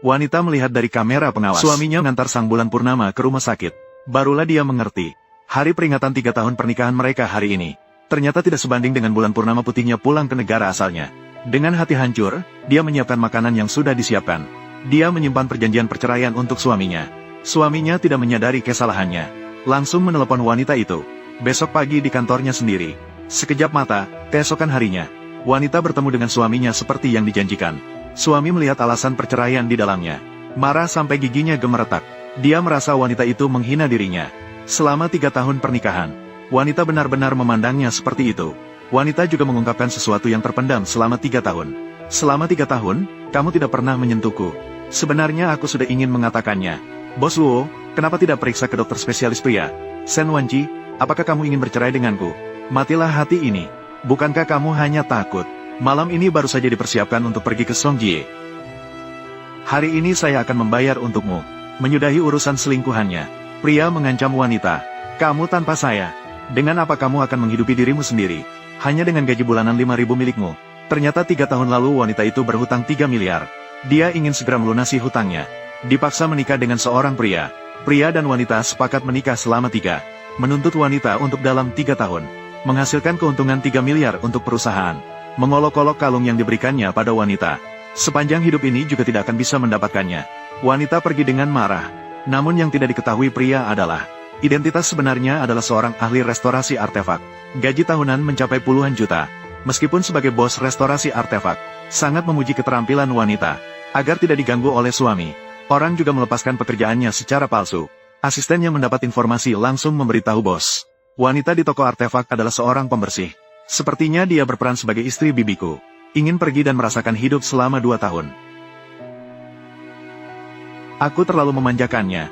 Wanita melihat dari kamera pengawas. Suaminya mengantar sang bulan purnama ke rumah sakit. Barulah dia mengerti. Hari peringatan 3 tahun pernikahan mereka hari ini ternyata tidak sebanding dengan bulan purnama putihnya pulang ke negara asalnya. Dengan hati hancur, dia menyiapkan makanan yang sudah disiapkan. Dia menyimpan perjanjian perceraian untuk suaminya. Suaminya tidak menyadari kesalahannya. Langsung menelepon wanita itu. Besok pagi di kantornya sendiri. Sekejap mata, keesokan harinya, wanita bertemu dengan suaminya seperti yang dijanjikan. Suami melihat alasan perceraian di dalamnya. Marah sampai giginya gemeretak. Dia merasa wanita itu menghina dirinya. Selama 3 tahun pernikahan, wanita benar-benar memandangnya seperti itu. Wanita juga mengungkapkan sesuatu yang terpendam selama 3 tahun. Selama 3 tahun, kamu tidak pernah menyentuhku. Sebenarnya aku sudah ingin mengatakannya. Bos Luo, kenapa tidak periksa ke dokter spesialis pria? Sen Wanji, apakah kamu ingin bercerai denganku? Matilah hati ini. Bukankah kamu hanya takut? Malam ini baru saja dipersiapkan untuk pergi ke Songjie. Hari ini saya akan membayar untukmu. Menyudahi urusan selingkuhannya. Pria mengancam wanita. Kamu tanpa saya. Dengan apa kamu akan menghidupi dirimu sendiri? Hanya dengan gaji bulanan 5.000 milikmu. Ternyata 3 tahun lalu wanita itu berhutang 3 miliar. Dia ingin segera melunasi hutangnya. Dipaksa menikah dengan seorang pria. Pria dan wanita sepakat menikah selama 3. Menuntut wanita untuk dalam 3 tahun. Menghasilkan keuntungan 3 miliar untuk perusahaan. Mengolok-olok kalung yang diberikannya pada wanita. Sepanjang hidup ini juga tidak akan bisa mendapatkannya. Wanita pergi dengan marah. Namun yang tidak diketahui pria adalah identitas sebenarnya adalah seorang ahli restorasi artefak. Gaji tahunan mencapai puluhan juta. Meskipun sebagai bos restorasi artefak, sangat memuji keterampilan wanita. Agar tidak diganggu oleh suami, orang juga melepaskan pekerjaannya secara palsu. Asistennya mendapat informasi langsung memberitahu bos. Wanita di toko artefak adalah seorang pembersih. Sepertinya dia berperan sebagai istri bibiku. Ingin pergi dan merasakan hidup selama 2 tahun. Aku terlalu memanjakannya.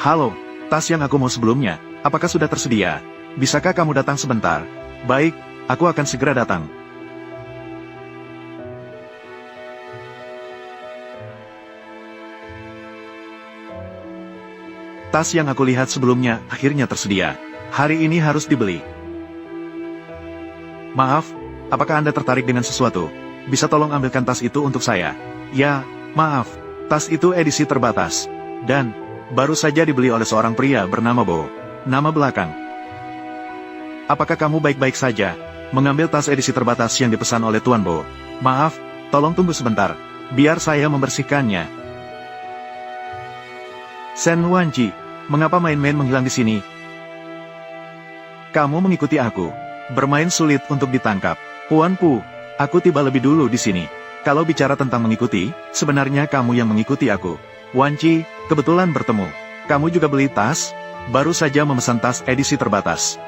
Halo, tas yang aku mau sebelumnya, apakah sudah tersedia? Bisakah kamu datang sebentar? Baik, aku akan segera datang. Tas yang aku lihat sebelumnya, akhirnya tersedia. Hari ini harus dibeli. Maaf, apakah Anda tertarik dengan sesuatu? Bisa tolong ambilkan tas itu untuk saya? Ya, maaf, tas itu edisi terbatas. Dan baru saja dibeli oleh seorang pria bernama Bo. Nama belakang. Apakah kamu baik-baik saja? Mengambil tas edisi terbatas yang dipesan oleh Tuan Bo. Maaf, tolong tunggu sebentar. Biar saya membersihkannya. Sen Wanji, mengapa main-main menghilang di sini? Kamu mengikuti aku. Bermain sulit untuk ditangkap. Puan Pu, aku tiba lebih dulu di sini. Kalau bicara tentang mengikuti, sebenarnya kamu yang mengikuti aku. Wanji, kebetulan bertemu. Kamu juga beli tas? Baru saja memesan tas edisi terbatas.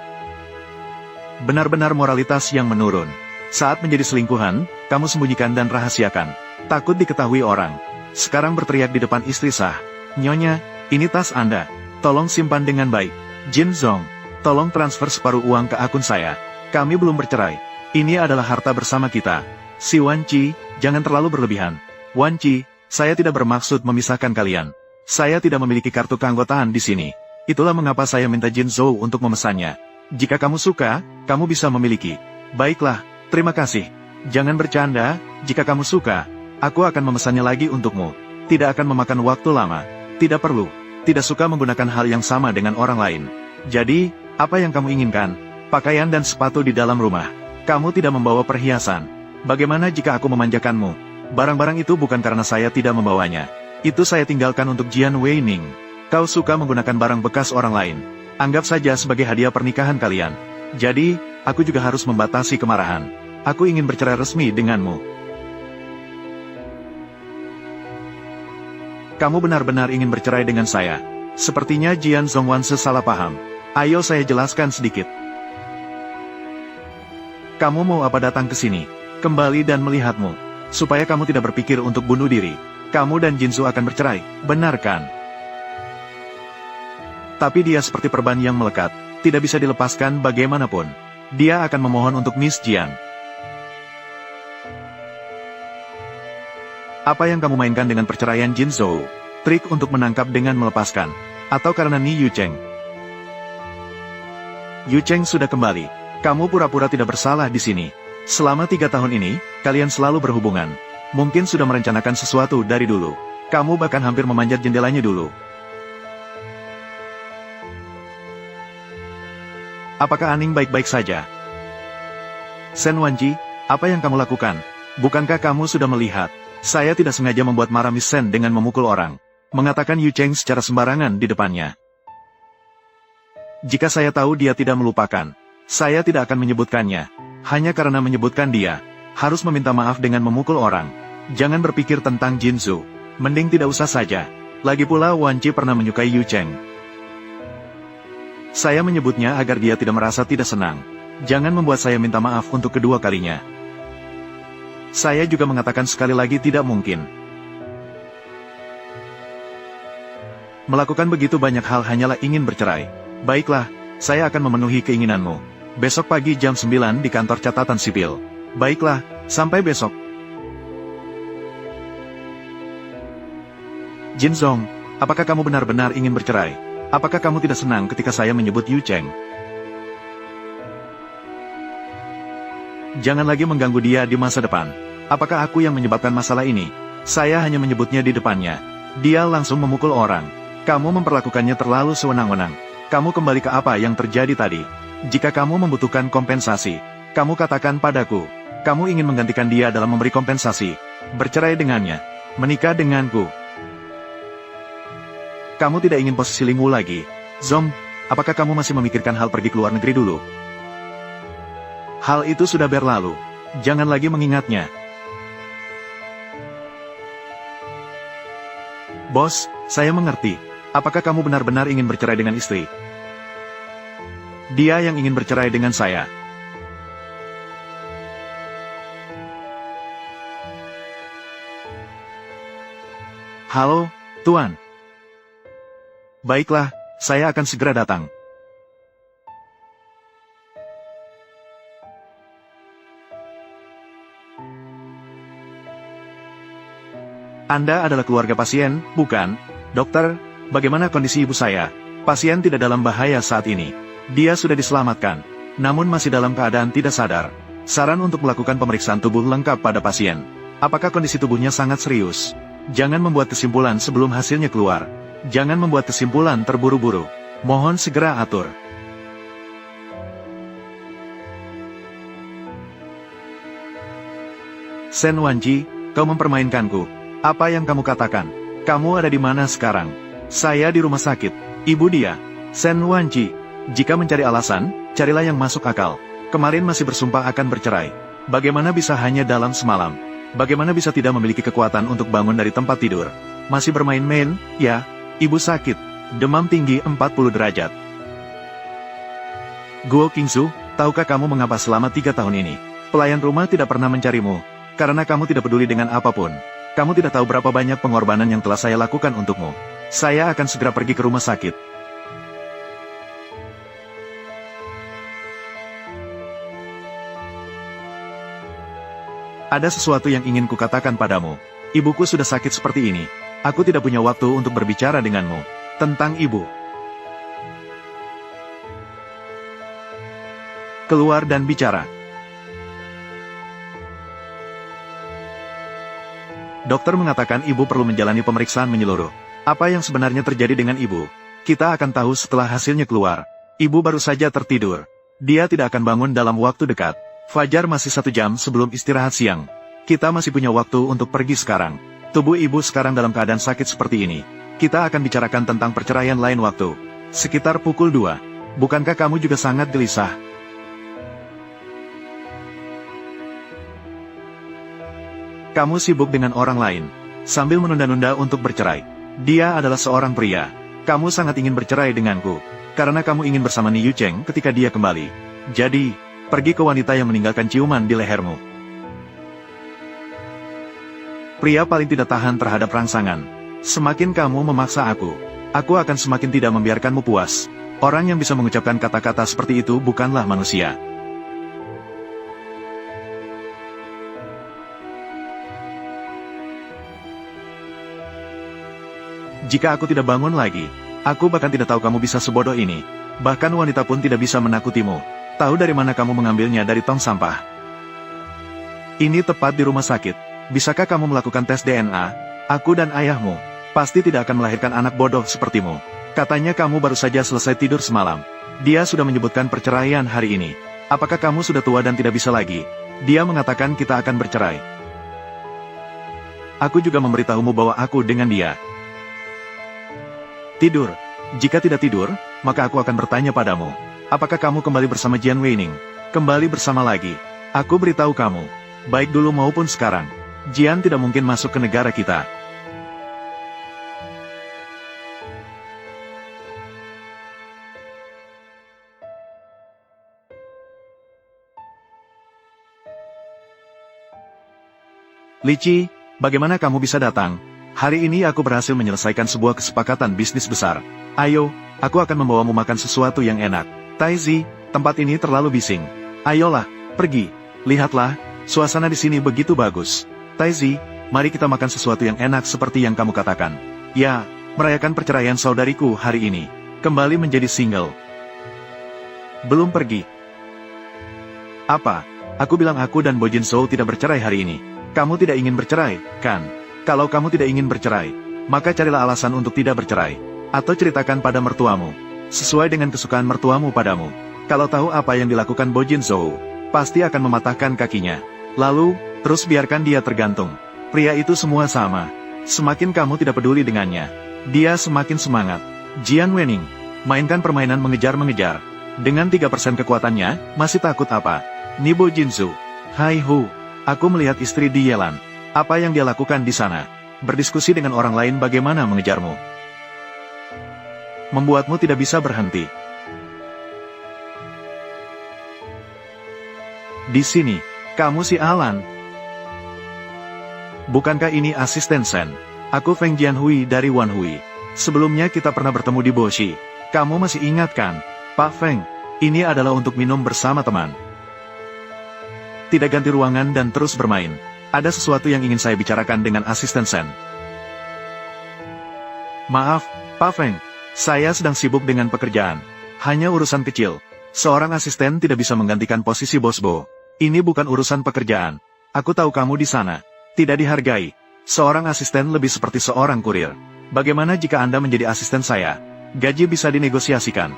Benar-benar moralitas yang menurun. Saat menjadi selingkuhan, kamu sembunyikan dan rahasiakan. Takut diketahui orang. Sekarang berteriak di depan istri sah. Nyonya, ini tas Anda. Tolong simpan dengan baik. Jin Zong, tolong transfer separuh uang ke akun saya. Kami belum bercerai. Ini adalah harta bersama kita. Si Wanci, jangan terlalu berlebihan. Wanci, saya tidak bermaksud memisahkan kalian. Saya tidak memiliki kartu keanggotaan di sini. Itulah mengapa saya minta Jin Zhou untuk memesannya. Jika kamu suka, kamu bisa memiliki. Baiklah, terima kasih. Jangan bercanda, jika kamu suka, aku akan memesannya lagi untukmu. Tidak akan memakan waktu lama. Tidak perlu. Tidak suka menggunakan hal yang sama dengan orang lain. Jadi, apa yang kamu inginkan? Pakaian dan sepatu di dalam rumah. Kamu tidak membawa perhiasan. Bagaimana jika aku memanjakanmu? Barang-barang itu bukan karena saya tidak membawanya. Itu saya tinggalkan untuk Jian Weining. Kau suka menggunakan barang bekas orang lain. Anggap saja sebagai hadiah pernikahan kalian. Jadi, aku juga harus membatasi kemarahan. Aku ingin bercerai resmi denganmu. Kamu benar-benar ingin bercerai dengan saya. Sepertinya Jian Zhongwan salah paham. Ayo saya jelaskan sedikit. Kamu mau apa datang ke sini? Kembali dan melihatmu. Supaya kamu tidak berpikir untuk bunuh diri. Kamu dan Jinsu akan bercerai, benar kan? Tapi dia seperti perban yang melekat, tidak bisa dilepaskan bagaimanapun. Dia akan memohon untuk Miss Jian. Apa yang kamu mainkan dengan perceraian Jin Zhou? Trik untuk menangkap dengan melepaskan? Atau karena Ni Yu Cheng? Yu Cheng sudah kembali. Kamu pura-pura tidak bersalah di sini. Selama 3 tahun ini, kalian selalu berhubungan. Mungkin sudah merencanakan sesuatu dari dulu. Kamu bahkan hampir memanjat jendelanya dulu. Apakah Aning baik-baik saja? Sen Wanji, apa yang kamu lakukan? Bukankah kamu sudah melihat? Saya tidak sengaja membuat marah Miss Sen dengan memukul orang. Mengatakan Yu Cheng secara sembarangan di depannya. Jika saya tahu dia tidak melupakan, saya tidak akan menyebutkannya. Hanya karena menyebutkan dia, harus meminta maaf dengan memukul orang. Jangan berpikir tentang Jinzu. Mending tidak usah saja. Lagi pula Wanji pernah menyukai Yu Cheng. Saya menyebutnya agar dia tidak merasa tidak senang. Jangan membuat saya minta maaf untuk kedua kalinya. Saya juga mengatakan sekali lagi tidak mungkin. Melakukan begitu banyak hal hanyalah ingin bercerai. Baiklah, saya akan memenuhi keinginanmu. Besok pagi jam 9 di kantor catatan sipil. Baiklah, sampai besok. Jin Zong, apakah kamu benar-benar ingin bercerai? Apakah kamu tidak senang ketika saya menyebut Yu Cheng? Jangan lagi mengganggu dia di masa depan. Apakah aku yang menyebabkan masalah ini? Saya hanya menyebutnya di depannya. Dia langsung memukul orang. Kamu memperlakukannya terlalu sewenang-wenang. Kamu kembali ke apa yang terjadi tadi. Jika kamu membutuhkan kompensasi, kamu katakan padaku. Kamu ingin menggantikan dia dalam memberi kompensasi. Bercerai dengannya. Menikah denganku. Kamu tidak ingin posisi Lingwu lagi. Zong, apakah kamu masih memikirkan hal pergi ke luar negeri dulu? Hal itu sudah berlalu. Jangan lagi mengingatnya. Bos, saya mengerti. Apakah kamu benar-benar ingin bercerai dengan istri? Dia yang ingin bercerai dengan saya. Halo, Tuan. Baiklah, saya akan segera datang. Anda adalah keluarga pasien, bukan? Dokter, bagaimana kondisi ibu saya? Pasien tidak dalam bahaya saat ini. Dia sudah diselamatkan, namun masih dalam keadaan tidak sadar. Saran untuk melakukan pemeriksaan tubuh lengkap pada pasien. Apakah kondisi tubuhnya sangat serius? Jangan membuat kesimpulan sebelum hasilnya keluar. Jangan membuat kesimpulan terburu-buru. Mohon segera atur. Sen Wanji, kau mempermainkanku. Apa yang kamu katakan? Kamu ada di mana sekarang? Saya di rumah sakit. Ibu dia. Sen Wanji. Jika mencari alasan, carilah yang masuk akal. Kemarin masih bersumpah akan bercerai. Bagaimana bisa hanya dalam semalam? Bagaimana bisa tidak memiliki kekuatan untuk bangun dari tempat tidur? Masih bermain-main, ya? Ibu sakit, demam tinggi 40 derajat. Guo Qingsu, tahukah kamu mengapa selama 3 tahun ini, pelayan rumah tidak pernah mencarimu? Karena kamu tidak peduli dengan apapun. Kamu tidak tahu berapa banyak pengorbanan yang telah saya lakukan untukmu. Saya akan segera pergi ke rumah sakit. Ada sesuatu yang ingin kukatakan padamu. Ibuku sudah sakit seperti ini. Aku tidak punya waktu untuk berbicara denganmu tentang ibu. Keluar dan bicara. Dokter mengatakan ibu perlu menjalani pemeriksaan menyeluruh. Apa yang sebenarnya terjadi dengan ibu? Kita akan tahu setelah hasilnya keluar. Ibu baru saja tertidur. Dia tidak akan bangun dalam waktu dekat. Fajar masih 1 jam sebelum istirahat siang. Kita masih punya waktu untuk pergi sekarang. Tubuh ibu sekarang dalam keadaan sakit seperti ini. Kita akan bicarakan tentang perceraian lain waktu. Sekitar pukul 2. Bukankah kamu juga sangat gelisah? Kamu sibuk dengan orang lain, sambil menunda-nunda untuk bercerai. Dia adalah seorang pria. Kamu sangat ingin bercerai denganku, karena kamu ingin bersama Ni Yu Cheng ketika dia kembali. Jadi, pergi ke wanita yang meninggalkan ciuman di lehermu. Pria paling tidak tahan terhadap rangsangan. Semakin kamu memaksa aku akan semakin tidak membiarkanmu puas. Orang yang bisa mengucapkan kata-kata seperti itu bukanlah manusia. Jika aku tidak bangun lagi, aku bahkan tidak tahu kamu bisa sebodoh ini. Bahkan wanita pun tidak bisa menakutimu. Tahu dari mana kamu mengambilnya dari tong sampah? Ini tepat di rumah sakit. Bisakah kamu melakukan tes DNA? Aku dan ayahmu pasti tidak akan melahirkan anak bodoh sepertimu. Katanya kamu baru saja selesai tidur semalam. Dia sudah menyebutkan perceraian hari ini. Apakah kamu sudah tua dan tidak bisa lagi? Dia mengatakan kita akan bercerai. Aku juga memberitahumu bahwa aku dengan dia. Tidur. Jika tidak tidur, maka aku akan bertanya padamu. Apakah kamu kembali bersama Jian Weining? Kembali bersama lagi. Aku beritahu kamu. Baik dulu maupun sekarang. Jian tidak mungkin masuk ke negara kita. Lici, bagaimana kamu bisa datang? Hari ini aku berhasil menyelesaikan sebuah kesepakatan bisnis besar. Ayo, aku akan membawamu makan sesuatu yang enak. Taizi, tempat ini terlalu bising. Ayolah, pergi. Lihatlah, suasana di sini begitu bagus. Taizi, mari kita makan sesuatu yang enak seperti yang kamu katakan. Ya, merayakan perceraian saudariku hari ini. Kembali menjadi single. Belum pergi. Apa? Aku bilang aku dan Bo Jin Zhou tidak bercerai hari ini. Kamu tidak ingin bercerai, kan? Kalau kamu tidak ingin bercerai, maka carilah alasan untuk tidak bercerai. Atau ceritakan pada mertuamu. Sesuai dengan kesukaan mertuamu padamu. Kalau tahu apa yang dilakukan Bo Jin Zhou, pasti akan mematahkan kakinya. Lalu, terus biarkan dia tergantung. Pria itu semua sama. Semakin kamu tidak peduli dengannya, dia semakin semangat. Jian Weining, mainkan permainan mengejar-mengejar. Dengan 3% kekuatannya, masih takut apa? Ni Bo Jinzu. Hai Hu, aku melihat istri di Yelan. Apa yang dia lakukan di sana? Berdiskusi dengan orang lain bagaimana mengejarmu. Membuatmu tidak bisa berhenti. Di sini, kamu si Alan. Bukankah ini asisten Sen? Aku Feng Jianhui dari Wanhui. Sebelumnya kita pernah bertemu di Boshi. Kamu masih ingat kan? Pak Feng, ini adalah untuk minum bersama teman. Tidak ganti ruangan dan terus bermain. Ada sesuatu yang ingin saya bicarakan dengan asisten Sen. Maaf, Pak Feng. Saya sedang sibuk dengan pekerjaan. Hanya urusan kecil. Seorang asisten tidak bisa menggantikan posisi Bos Bo. Ini bukan urusan pekerjaan. Aku tahu kamu di sana. Tidak dihargai. Seorang asisten lebih seperti seorang kurir. Bagaimana jika Anda menjadi asisten saya? Gaji bisa dinegosiasikan.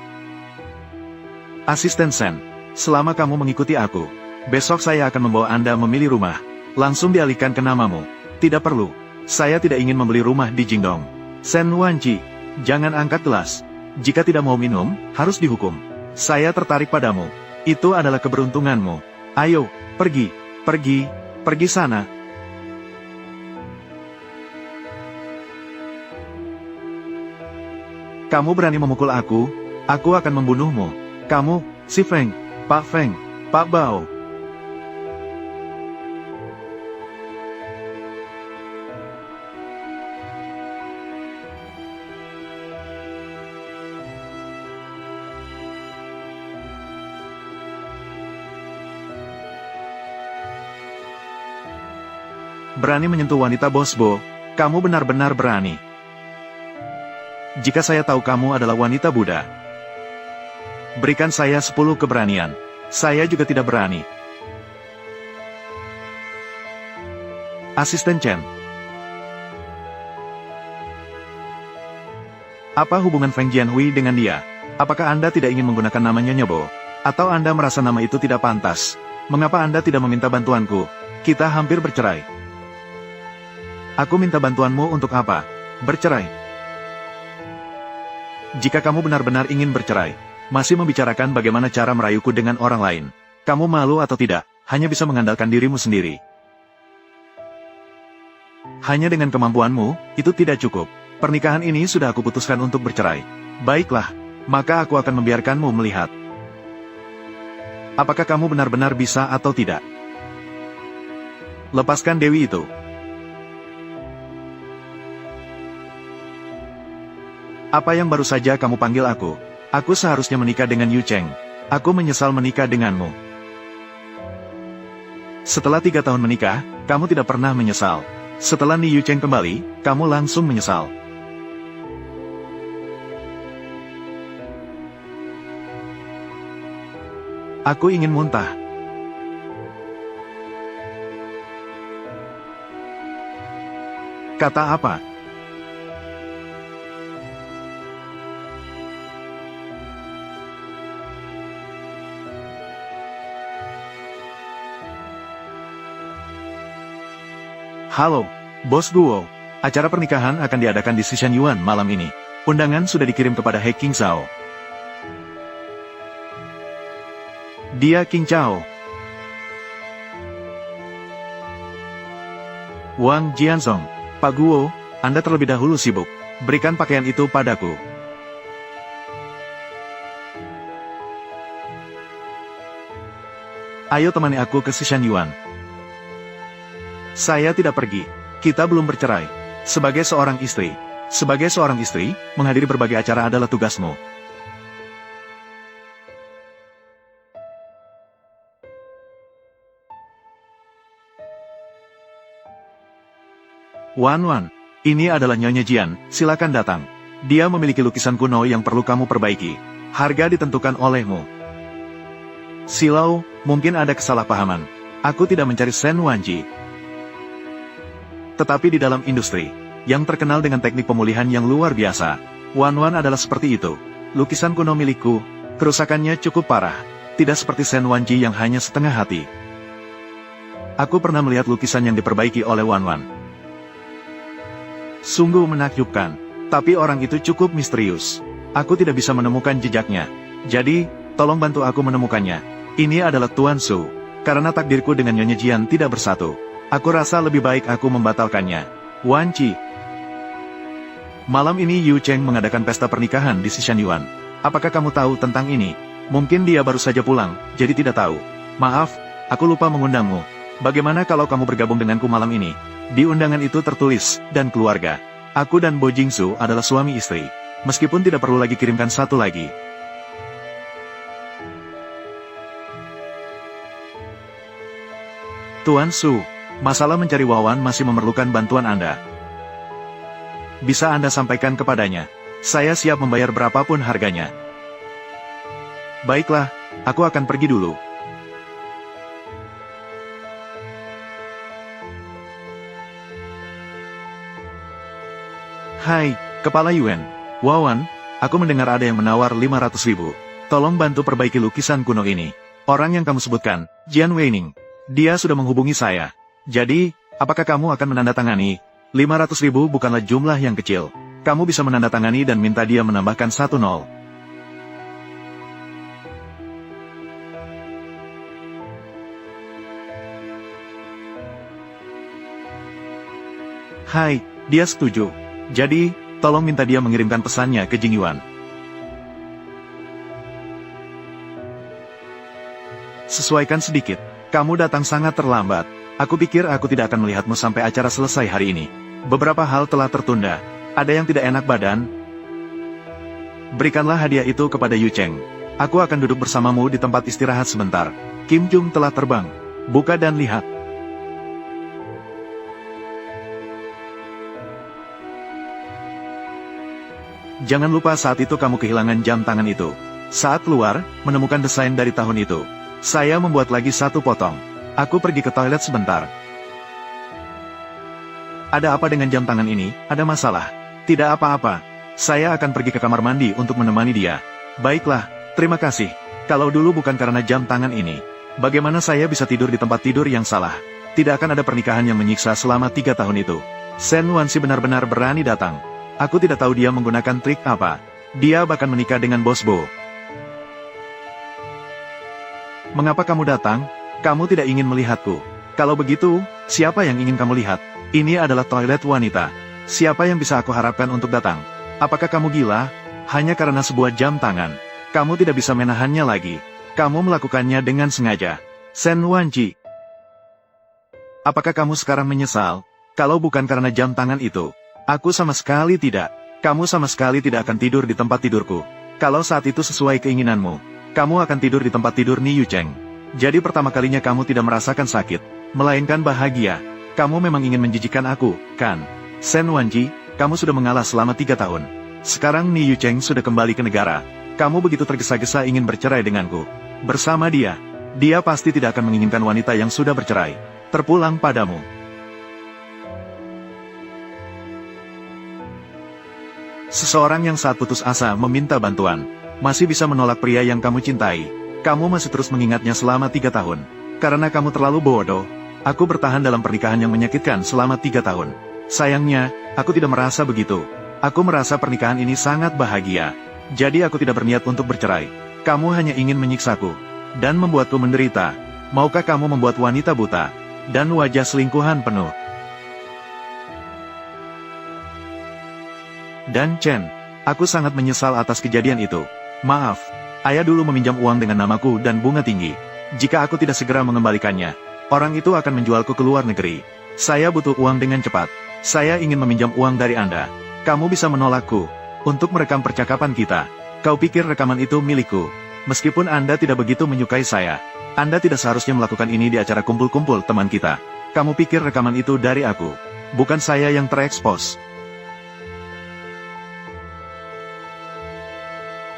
Asisten Sen, selama kamu mengikuti aku, besok saya akan membawa Anda memilih rumah. Langsung dialihkan ke namamu. Tidak perlu. Saya tidak ingin membeli rumah di Jingdong. Sen Wanji, jangan angkat gelas. Jika tidak mau minum, harus dihukum. Saya tertarik padamu. Itu adalah keberuntunganmu. Ayo, pergi. Pergi sana. Kamu berani memukul aku akan membunuhmu. Kamu, si Feng, Pak Bao. Berani menyentuh wanita Bos Bo, kamu benar-benar berani. Jika saya tahu kamu adalah wanita Buddha, berikan saya 10 keberanian. Saya juga tidak berani. Asisten Chen. Apa hubungan Feng Jianhui dengan dia? Apakah Anda tidak ingin menggunakan namanya Nyobo? Atau Anda merasa nama itu tidak pantas? Mengapa Anda tidak meminta bantuanku? Kita hampir bercerai. Aku minta bantuanmu untuk apa? Bercerai. Jika kamu benar-benar ingin bercerai, masih membicarakan bagaimana cara merayuku dengan orang lain. Kamu malu atau tidak, hanya bisa mengandalkan dirimu sendiri. Hanya dengan kemampuanmu, itu tidak cukup. Pernikahan ini sudah aku putuskan untuk bercerai. Baiklah, maka aku akan membiarkanmu melihat. Apakah kamu benar-benar bisa atau tidak? Lepaskan Dewi itu. Apa yang baru saja kamu panggil aku? Aku seharusnya menikah dengan Yu Cheng. Aku menyesal menikah denganmu. Setelah 3 tahun menikah, kamu tidak pernah menyesal. Setelah Ni Yu Cheng kembali, kamu langsung menyesal. Aku ingin muntah. Kata apa? Halo, Bos Guo. Acara pernikahan akan diadakan di Sishan malam ini. Undangan sudah dikirim kepada He King Zhao. Dia King Zhao. Wang Jianzong. Pak Guo, Anda terlebih dahulu sibuk. Berikan pakaian itu padaku. Ayo temani aku ke Sishan. Saya tidak pergi. Kita belum bercerai. Sebagai seorang istri, menghadiri berbagai acara adalah tugasmu. Wan, ini adalah Nyonya Jian, silakan datang. Dia memiliki lukisan kuno yang perlu kamu perbaiki. Harga ditentukan olehmu. Silau, mungkin ada kesalahpahaman. Aku tidak mencari Sen Wanji. Tetapi di dalam industri, yang terkenal dengan teknik pemulihan yang luar biasa, Wan adalah seperti itu. Lukisan kuno milikku, kerusakannya cukup parah. Tidak seperti Sen Wanji yang hanya setengah hati. Aku pernah melihat lukisan yang diperbaiki oleh Wan. Sungguh menakjubkan, tapi orang itu cukup misterius. Aku tidak bisa menemukan jejaknya. Jadi, tolong bantu aku menemukannya. Ini adalah Tuan Su. Karena takdirku dengan Nyonya Jian tidak bersatu. Aku rasa lebih baik aku membatalkannya. Wan Qi. Malam ini Yu Cheng mengadakan pesta pernikahan di Sishan. Apakah kamu tahu tentang ini? Mungkin dia baru saja pulang, jadi tidak tahu. Maaf, aku lupa mengundangmu. Bagaimana kalau kamu bergabung denganku malam ini? Di undangan itu tertulis, dan keluarga. Aku dan Bo Jingsu adalah suami istri. Meskipun tidak perlu lagi kirimkan satu lagi. Tuan Su, masalah mencari Wawan masih memerlukan bantuan Anda. Bisa Anda sampaikan kepadanya. Saya siap membayar berapapun harganya. Baiklah, aku akan pergi dulu. Hai, Kepala Yuan. Wawan, aku mendengar ada yang menawar 500.000. Tolong bantu perbaiki lukisan kuno ini. Orang yang kamu sebutkan, Jian Weining. Dia sudah menghubungi saya. Jadi, apakah kamu akan menandatangani? 500.000 bukanlah jumlah yang kecil. Kamu bisa menandatangani dan minta dia menambahkan 1 0. Hai, dia setuju. Jadi, tolong minta dia mengirimkan pesannya ke Jingyuan. Sesuaikan sedikit. Kamu datang sangat terlambat. Aku pikir aku tidak akan melihatmu sampai acara selesai hari ini. Beberapa hal telah tertunda. Ada yang tidak enak badan? Berikanlah hadiah itu kepada Yu Cheng. Aku akan duduk bersamamu di tempat istirahat sebentar. Kim Jung telah terbang. Buka dan lihat. Jangan lupa saat itu kamu kehilangan jam tangan itu. Saat keluar, menemukan desain dari tahun itu. Saya membuat lagi 1 potong. Aku pergi ke toilet sebentar. Ada apa dengan jam tangan ini? Ada masalah? Tidak apa-apa. Saya akan pergi ke kamar mandi untuk menemani dia. Baiklah, terima kasih. Kalau dulu bukan karena jam tangan ini, bagaimana saya bisa tidur di tempat tidur yang salah? Tidak akan ada pernikahan yang menyiksa selama 3 tahun itu. Sen Wansi benar-benar berani datang. Aku tidak tahu dia menggunakan trik apa. Dia bahkan menikah dengan Bos Bo. Mengapa kamu datang? Kamu tidak ingin melihatku. Kalau begitu, siapa yang ingin kamu lihat? Ini adalah toilet wanita. Siapa yang bisa aku harapkan untuk datang? Apakah kamu gila? Hanya karena sebuah jam tangan. Kamu tidak bisa menahannya lagi. Kamu melakukannya dengan sengaja. Sen Wanji. Apakah kamu sekarang menyesal? Kalau bukan karena jam tangan itu. Aku sama sekali tidak. Kamu sama sekali tidak akan tidur di tempat tidurku. Kalau saat itu sesuai keinginanmu, kamu akan tidur di tempat tidur Ni Yu Cheng. Jadi pertama kalinya kamu tidak merasakan sakit, melainkan bahagia. Kamu memang ingin menjijikkan aku, kan? Sen Wanji, kamu sudah mengalah selama 3 tahun. Sekarang Ni Yu Cheng sudah kembali ke negara. Kamu begitu tergesa-gesa ingin bercerai denganku. Bersama dia, dia pasti tidak akan menginginkan wanita yang sudah bercerai terpulang padamu. Seseorang yang saat putus asa meminta bantuan, masih bisa menolak pria yang kamu cintai. Kamu masih terus mengingatnya selama 3 tahun. Karena kamu terlalu bodoh, aku bertahan dalam pernikahan yang menyakitkan selama 3 tahun. Sayangnya, aku tidak merasa begitu. Aku merasa pernikahan ini sangat bahagia. Jadi aku tidak berniat untuk bercerai. Kamu hanya ingin menyiksaku dan membuatku menderita. Maukah kamu membuat wanita buta dan wajah selingkuhan penuh? Dan Chen, aku sangat menyesal atas kejadian itu. Maaf, ayah dulu meminjam uang dengan namaku dan bunga tinggi. Jika aku tidak segera mengembalikannya, orang itu akan menjualku ke luar negeri. Saya butuh uang dengan cepat. Saya ingin meminjam uang dari Anda. Kamu bisa menolakku untuk merekam percakapan kita. Kau pikir rekaman itu milikku? Meskipun Anda tidak begitu menyukai saya, Anda tidak seharusnya melakukan ini di acara kumpul-kumpul teman kita. Kamu pikir rekaman itu dari aku, bukan saya yang terekspos.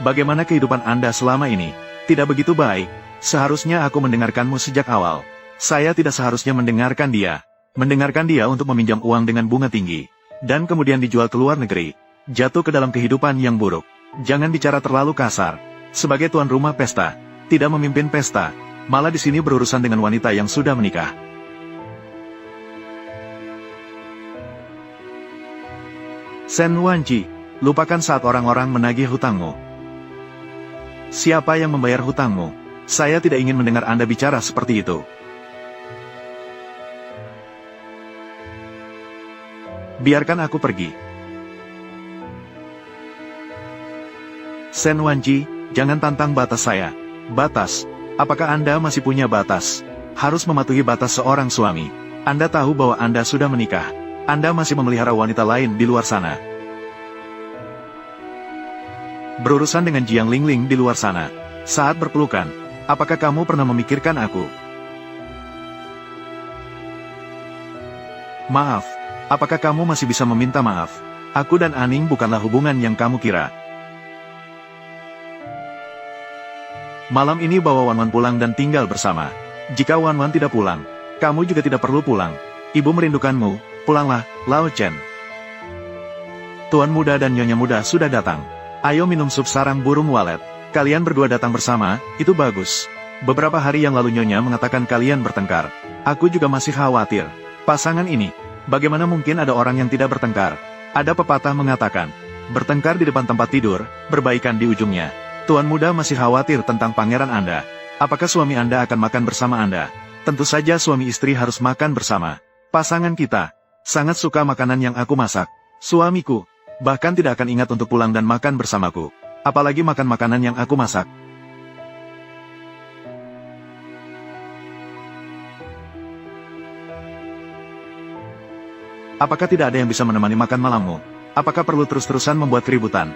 Bagaimana kehidupan Anda selama ini? Tidak begitu baik. Seharusnya aku mendengarkanmu sejak awal. Saya tidak seharusnya mendengarkan dia. Mendengarkan dia untuk meminjam uang dengan bunga tinggi. Dan kemudian dijual ke luar negeri. Jatuh ke dalam kehidupan yang buruk. Jangan bicara terlalu kasar. Sebagai tuan rumah pesta, tidak memimpin pesta. Malah di sini berurusan dengan wanita yang sudah menikah. Sen Wanji, lupakan saat orang-orang menagih hutangmu. Siapa yang membayar hutangmu? Saya tidak ingin mendengar Anda bicara seperti itu. Biarkan aku pergi. Sen Wanji, jangan tantang batas saya. Batas? Apakah Anda masih punya batas? Harus mematuhi batas seorang suami. Anda tahu bahwa Anda sudah menikah. Anda masih memelihara wanita lain di luar sana. Berurusan dengan Jiang Lingling di luar sana. Saat berpelukan, apakah kamu pernah memikirkan aku? Maaf, apakah kamu masih bisa meminta maaf? Aku dan Aning bukanlah hubungan yang kamu kira. Malam ini bawa Wanwan pulang dan tinggal bersama. Jika Wanwan tidak pulang, kamu juga tidak perlu pulang. Ibu merindukanmu, pulanglah, Lao Chen. Tuan muda dan nyonya muda sudah datang. Ayo minum sup sarang burung walet. Kalian berdua datang bersama, itu bagus. Beberapa hari yang lalu nyonya mengatakan kalian bertengkar. Aku juga masih khawatir. Pasangan ini, bagaimana mungkin ada orang yang tidak bertengkar? Ada pepatah mengatakan, bertengkar di depan tempat tidur, berbaikan di ujungnya. Tuan muda masih khawatir tentang pangeran Anda. Apakah suami Anda akan makan bersama Anda? Tentu saja suami istri harus makan bersama. Pasangan kita sangat suka makanan yang aku masak. Suamiku bahkan tidak akan ingat untuk pulang dan makan bersamaku. Apalagi makan makanan yang aku masak. Apakah tidak ada yang bisa menemani makan malammu? Apakah perlu terus-terusan membuat keributan?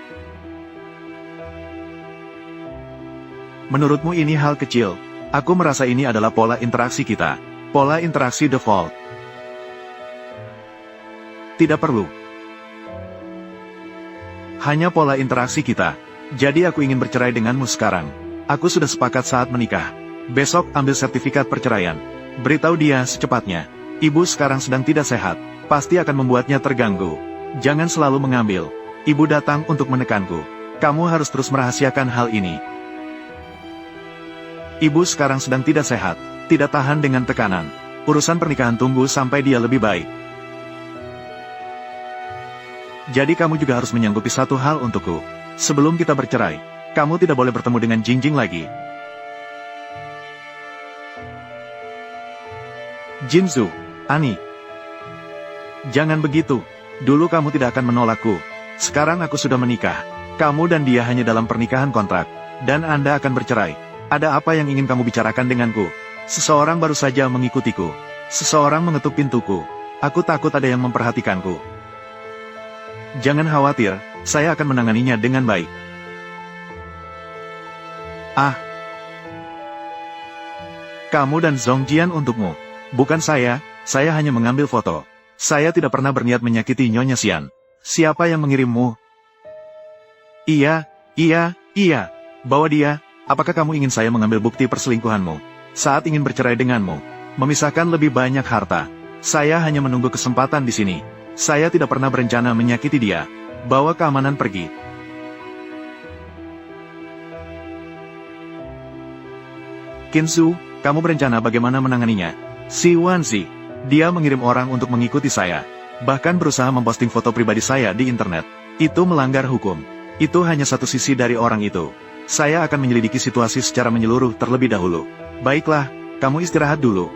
Menurutmu ini hal kecil? Aku merasa ini adalah pola interaksi kita. Pola interaksi default. Tidak perlu. Hanya pola interaksi kita. Jadi aku ingin bercerai denganmu sekarang. Aku sudah sepakat saat menikah. Besok ambil sertifikat perceraian. Beritahu dia secepatnya. Ibu sekarang sedang tidak sehat. Pasti akan membuatnya terganggu. Jangan selalu mengambil. Ibu datang untuk menekanku. Kamu harus terus merahasiakan hal ini. Ibu sekarang sedang tidak sehat. Tidak tahan dengan tekanan. Urusan pernikahan tunggu sampai dia lebih baik. Jadi kamu juga harus menyanggupi satu hal untukku. Sebelum kita bercerai, kamu tidak boleh bertemu dengan Jingjing lagi. Jinzu, Ani. Jangan begitu. Dulu kamu tidak akan menolakku. Sekarang aku sudah menikah. Kamu dan dia hanya dalam pernikahan kontrak. Dan Anda akan bercerai. Ada apa yang ingin kamu bicarakan denganku? Seseorang baru saja mengikutiku. Seseorang mengetuk pintuku. Aku takut ada yang memperhatikanku. Jangan khawatir, saya akan menanganinya dengan baik. Ah. Kamu dan Zongjian untukmu. Bukan saya hanya mengambil foto. Saya tidak pernah berniat menyakiti Nyonya Xian. Siapa yang mengirimmu? Iya. Bawa dia. Apakah kamu ingin saya mengambil bukti perselingkuhanmu? Saat ingin bercerai denganmu, memisahkan lebih banyak harta. Saya hanya menunggu kesempatan di sini. Saya tidak pernah berencana menyakiti dia. Bawa keamanan pergi. Kinsu, kamu berencana bagaimana menanganinya? Si Wanzi, dia mengirim orang untuk mengikuti saya. Bahkan berusaha memposting foto pribadi saya di internet. Itu melanggar hukum. Itu hanya satu sisi dari orang itu. Saya akan menyelidiki situasi secara menyeluruh terlebih dahulu. Baiklah, kamu istirahat dulu.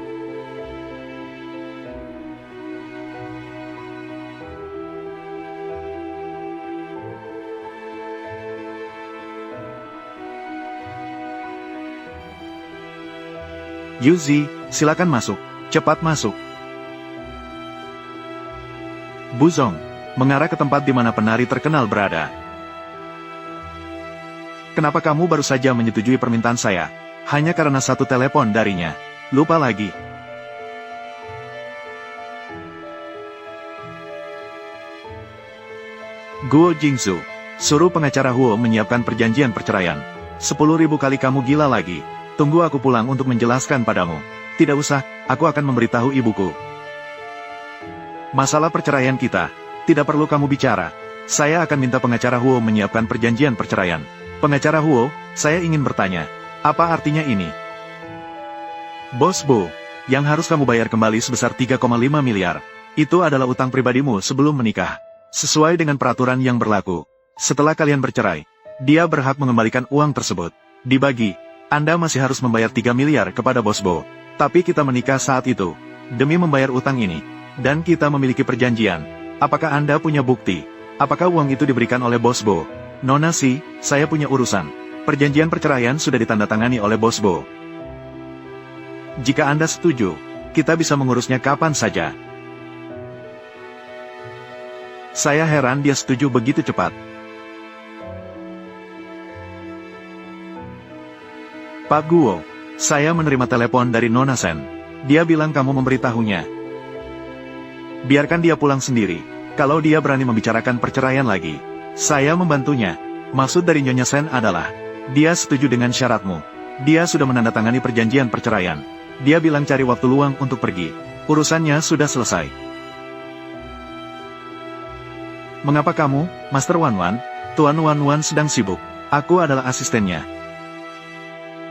Yuzi, silakan masuk. Cepat masuk. Buzong, mengarah ke tempat di mana penari terkenal berada. Kenapa kamu baru saja menyetujui permintaan saya? Hanya karena satu telepon darinya. Lupa lagi. Guo Jingzu, suruh pengacara Huo menyiapkan perjanjian perceraian. 10.000 kali kamu gila lagi. Tunggu aku pulang untuk menjelaskan padamu. Tidak usah, aku akan memberitahu ibuku. Masalah perceraian kita, tidak perlu kamu bicara. Saya akan minta pengacara Huo menyiapkan perjanjian perceraian. Pengacara Huo, saya ingin bertanya, apa artinya ini? Bos Bo, yang harus kamu bayar kembali sebesar 3,5 miliar. Itu adalah utang pribadimu sebelum menikah. Sesuai dengan peraturan yang berlaku. Setelah kalian bercerai, dia berhak mengembalikan uang tersebut. Dibagi. Anda masih harus membayar 3 miliar kepada Bos Bo. Tapi kita menikah saat itu, demi membayar utang ini. Dan kita memiliki perjanjian. Apakah Anda punya bukti? Apakah uang itu diberikan oleh Bos Bo? Nona Si, saya punya urusan. Perjanjian perceraian sudah ditandatangani oleh Bos Bo. Jika Anda setuju, kita bisa mengurusnya kapan saja. Saya heran dia setuju begitu cepat. Pak Guo, saya menerima telepon dari Nona Sen. Dia bilang kamu memberitahunya. Biarkan dia pulang sendiri. Kalau dia berani membicarakan perceraian lagi, saya membantunya. Maksud dari Nyonya Sen adalah, dia setuju dengan syaratmu. Dia sudah menandatangani perjanjian perceraian. Dia bilang cari waktu luang untuk pergi. Urusannya sudah selesai. Mengapa kamu, Master Wanwan? Tuan Wanwan sedang sibuk. Aku adalah asistennya.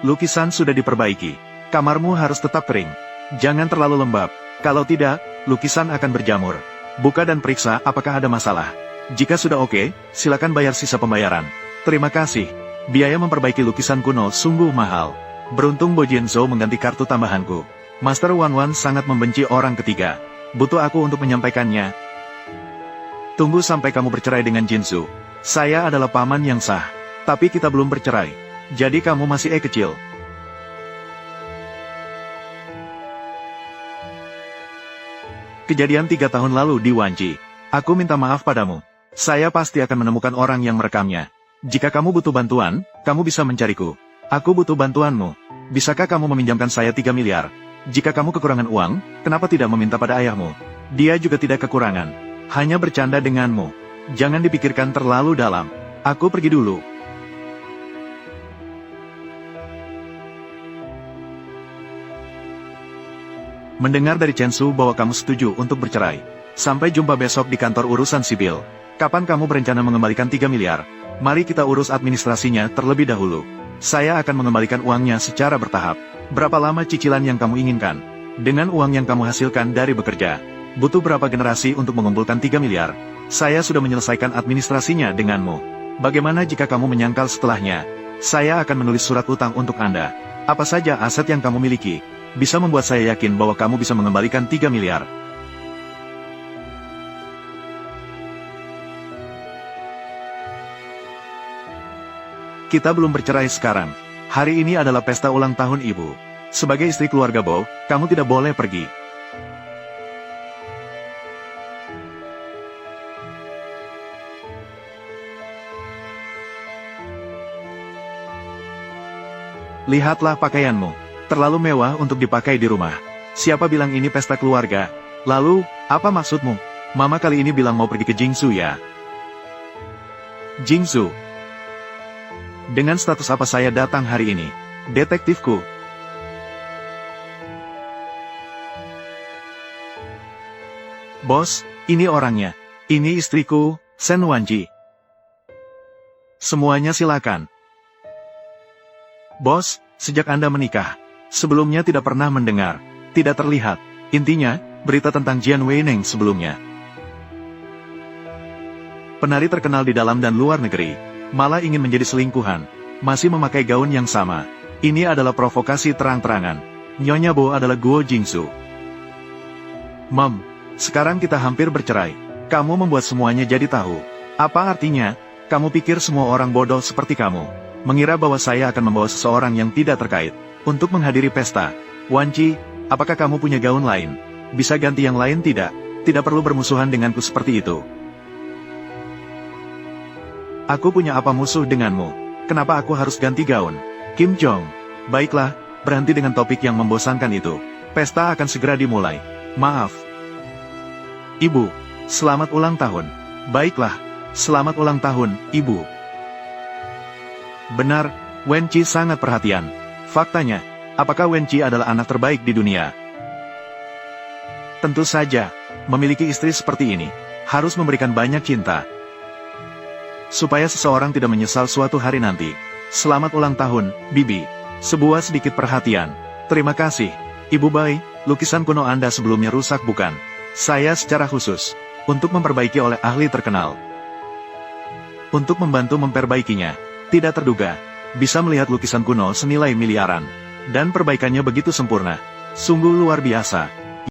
Lukisan sudah diperbaiki. Kamarmu harus tetap kering. Jangan terlalu lembab. Kalau tidak, lukisan akan berjamur. Buka dan periksa apakah ada masalah. Jika sudah oke, silakan bayar sisa pembayaran. Terima kasih. Biaya memperbaiki lukisan kuno sungguh mahal. Beruntung Bo Jianzhou mengganti kartu tambahanku. Master Wanwan sangat membenci orang ketiga. Butuh aku untuk menyampaikannya. Tunggu sampai kamu bercerai dengan Jinzu. Saya adalah paman yang sah. Tapi kita belum bercerai. Jadi kamu masih kecil. Kejadian 3 tahun lalu di Wanji. Aku minta maaf padamu. Saya pasti akan menemukan orang yang merekamnya. Jika kamu butuh bantuan, kamu bisa mencariku. Aku butuh bantuanmu. Bisakah kamu meminjamkan saya 3 miliar? Jika kamu kekurangan uang, kenapa tidak meminta pada ayahmu? Dia juga tidak kekurangan. Hanya bercanda denganmu. Jangan dipikirkan terlalu dalam. Aku pergi dulu. Mendengar dari Chen Su bahwa kamu setuju untuk bercerai. Sampai jumpa besok di kantor urusan sipil. Kapan kamu berencana mengembalikan 3 miliar? Mari kita urus administrasinya terlebih dahulu. Saya akan mengembalikan uangnya secara bertahap. Berapa lama cicilan yang kamu inginkan? Dengan uang yang kamu hasilkan dari bekerja. Butuh berapa generasi untuk mengumpulkan 3 miliar? Saya sudah menyelesaikan administrasinya denganmu. Bagaimana jika kamu menyangkal setelahnya? Saya akan menulis surat utang untuk Anda. Apa saja aset yang kamu miliki? Bisa membuat saya yakin bahwa kamu bisa mengembalikan 3 miliar. Kita belum bercerai sekarang. Hari ini adalah pesta ulang tahun ibu. Sebagai istri keluarga Bo, kamu tidak boleh pergi. Lihatlah pakaianmu. Terlalu mewah untuk dipakai di rumah. Siapa bilang ini pesta keluarga? Lalu, apa maksudmu? Mama kali ini bilang mau pergi ke Jingsu ya? Jingsu. Dengan status apa saya datang hari ini? Detektifku. Bos, ini orangnya. Ini istriku, Sen Wanji. Semuanya silakan. Bos, sejak Anda menikah, sebelumnya tidak pernah mendengar, tidak terlihat, intinya, berita tentang Jian Weineng sebelumnya. Penari terkenal di dalam dan luar negeri, malah ingin menjadi selingkuhan, masih memakai gaun yang sama. Ini adalah provokasi terang-terangan. Nyonya Bo adalah Guo Jingsu. Mom, sekarang kita hampir bercerai. Kamu membuat semuanya jadi tahu. Apa artinya? Kamu pikir semua orang bodoh seperti kamu mengira bahwa saya akan membawa seseorang yang tidak terkait untuk menghadiri pesta. Wanci, apakah kamu punya gaun lain? Bisa ganti yang lain tidak? Tidak perlu bermusuhan denganku seperti itu. Aku punya apa musuh denganmu? Kenapa aku harus ganti gaun? Kim Jong, baiklah, berhenti dengan topik yang membosankan itu. Pesta akan segera dimulai. Maaf. Ibu, selamat ulang tahun. Baiklah, selamat ulang tahun, Ibu. Benar, Wenqi sangat perhatian. Faktanya, apakah Wenqi adalah anak terbaik di dunia? Tentu saja, memiliki istri seperti ini, harus memberikan banyak cinta. Supaya seseorang tidak menyesal suatu hari nanti. Selamat ulang tahun, Bibi. Sebuah sedikit perhatian. Terima kasih, Ibu Bai, lukisan kuno Anda sebelumnya rusak bukan? Saya secara khusus, untuk memperbaiki oleh ahli terkenal. Untuk membantu memperbaikinya. Tidak terduga, bisa melihat lukisan kuno senilai miliaran. Dan perbaikannya begitu sempurna. Sungguh luar biasa.